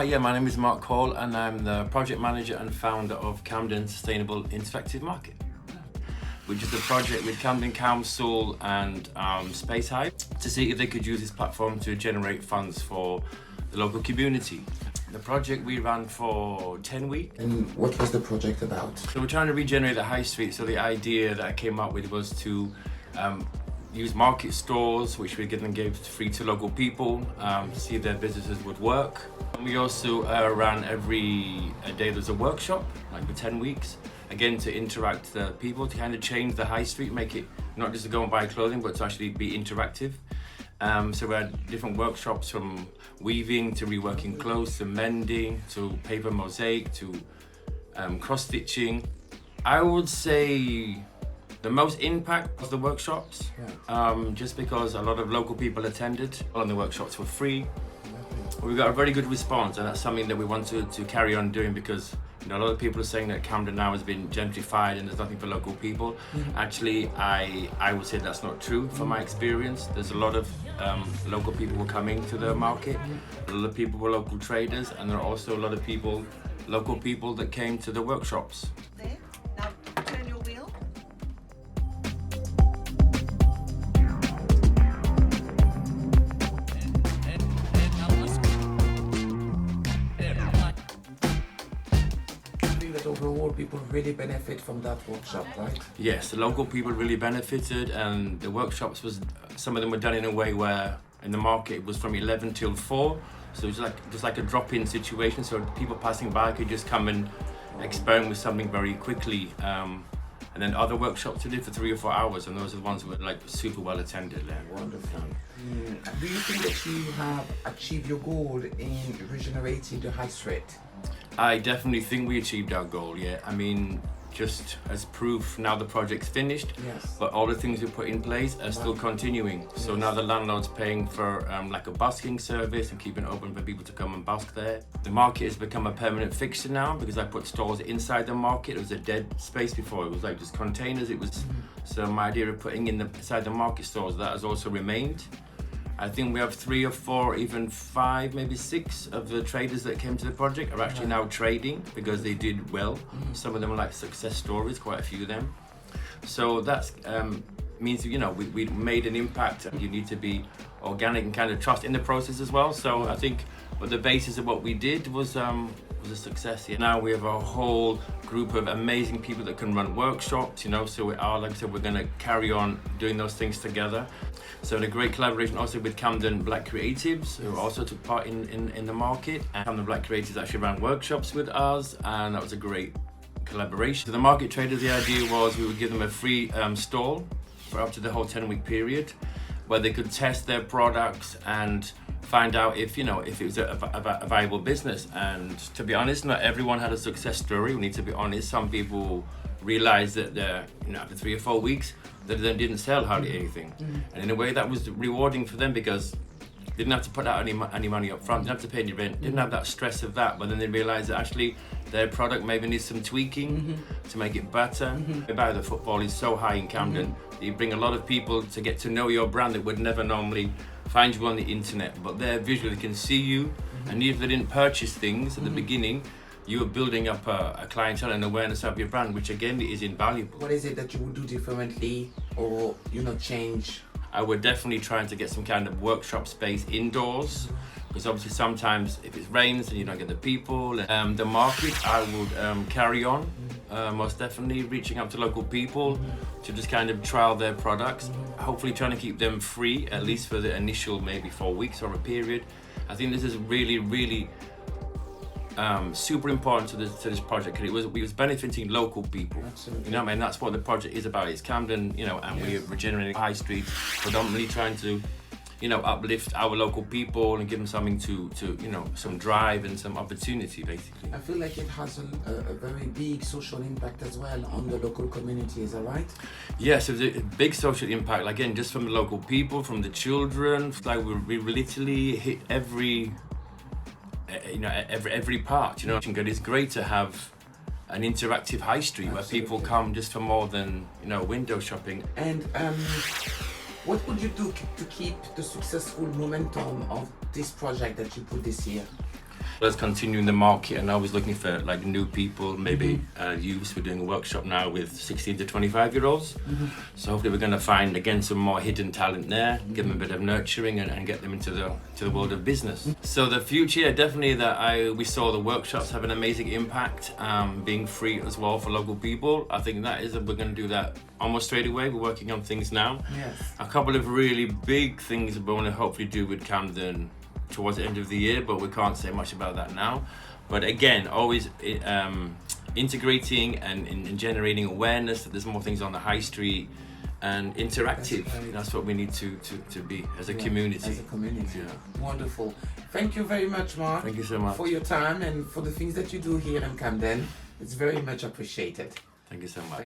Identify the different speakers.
Speaker 1: Hi, yeah, my name is Mark Cole and I'm the project manager and founder of Camden Sustainable Interactive Market, which is a project with Camden Council and Spacehive to see if they could use this platform to generate funds for the local community. The project we ran for 10 weeks.
Speaker 2: And what was the project about?
Speaker 1: So we're trying to regenerate the high street. So the idea that I came up with was to use market stores, which we give free to local people, to see if their businesses would work. We also ran every day there's a workshop, like for 10 weeks, again to interact the people, to kind of change the high street, make it not just to go and buy clothing, but to actually be interactive. So we had different workshops from weaving to reworking clothes to mending to paper mosaic to cross-stitching. I would say the most impact was the workshops, just because a lot of local people attended. All of the workshops were free. We got a very good response, and that's something that we want to carry on doing, because a lot of people are saying that Camden now has been gentrified and there's nothing for local people. Actually, I would say that's not true from my experience. There's a lot of local people who are coming to the market. A lot of people were local traders, and there are also a lot of local people that came to the workshops.
Speaker 3: There. Now turn your wheel.
Speaker 2: Overall, people really benefit from that workshop, right?
Speaker 1: Yes, the local people really benefited, and the workshops some of them were done in a way where in the market it was from 11 till 4, so it was just like a drop-in situation, so people passing by could just come and experiment with something very quickly. And then other workshops we did for 3 or 4 hours, and those are the ones that were like super well attended.
Speaker 2: Wonderful. Do you think that you have achieved your goal in regenerating the high street?
Speaker 1: I definitely think we achieved our goal, yeah. I mean, just as proof, now the project's finished, but all the things we put in place are still continuing. So now the landlord's paying for like a busking service and keeping it open for people to come and busk there. The market has become a permanent fixture now, because I put stores inside the market. It was a dead space before. It was like just containers. It was so my idea of putting inside the market stores, that has also remained. I think we have 3 or 4, even 5, maybe 6 of the traders that came to the project are actually now trading because they did well. Some of them are like success stories, quite a few of them. So that means, we made an impact. You need to be organic and kind of trust in the process as well. So I think the basis of what we did was a success. Now we have a whole group of amazing people that can run workshops, so like I said, we're going to carry on doing those things together. So in a great collaboration also with Camden Black Creatives, who also took part in the market. And Camden Black Creatives actually ran workshops with us, and that was a great collaboration. So the market traders, the idea was we would give them a free stall for up to the whole 10-week period, where they could test their products and find out if it was a viable business. And to be honest, not everyone had a success story. We need to be honest. Some people realized that after 3 or 4 weeks that they didn't sell hardly anything, and in a way that was rewarding for them, because they didn't have to put out any money up front, didn't have to pay any rent, didn't have that stress of that. But then they realized that actually their product maybe needs some tweaking to make it better. The value of the football is so high in Camden that you bring a lot of people to get to know your brand that would never normally find you on the internet, but there visually can see you, and even if they didn't purchase things at the beginning, you are building up a clientele and awareness of your brand, which again is invaluable.
Speaker 2: What is it that you would do differently, or change?
Speaker 1: I would definitely try to get some kind of workshop space indoors, because obviously sometimes if it rains and you don't get the people. The market, I would carry on, most definitely reaching out to local people to just kind of trial their products, hopefully trying to keep them free, at least for the initial maybe 4 weeks or a period. I think this is really, really super important to this project, because it was benefiting local people.
Speaker 2: Absolutely.
Speaker 1: That's what the project is about. It's Camden, and we're regenerating high streets, predominantly trying to uplift our local people and give them something to some drive and some opportunity, basically.
Speaker 2: I feel like it has a very big social impact as well on the local community, is that right?
Speaker 1: Yes, it was a big social impact, again, just from the local people, from the children. Like we literally hit every part, It's great to have an interactive high street where people come just for more than, window shopping.
Speaker 2: And what would you do to keep the successful momentum of this project that you put this year?
Speaker 1: Let's continue in the market, and always looking for like new people, maybe youths. We're doing a workshop now with 16 to 25-year-olds. So hopefully we're going to find again some more hidden talent there, give them a bit of nurturing, and get them into the world of business. So the future, definitely that we saw the workshops have an amazing impact, being free as well for local people. I think we're going to do that almost straight away. We're working on things now.
Speaker 2: Yes.
Speaker 1: A couple of really big things we're going to hopefully do with Camden towards the end of the year, but we can't say much about that now. But again, always integrating and generating awareness that there's more things on the high street and interactive. That's what we need to be as a community.
Speaker 2: As a community.
Speaker 1: Yeah.
Speaker 2: Wonderful. Thank you very much, Mark.
Speaker 1: Thank you so much
Speaker 2: for your time and for the things that you do here in Camden. It's very much appreciated.
Speaker 1: Thank you so much.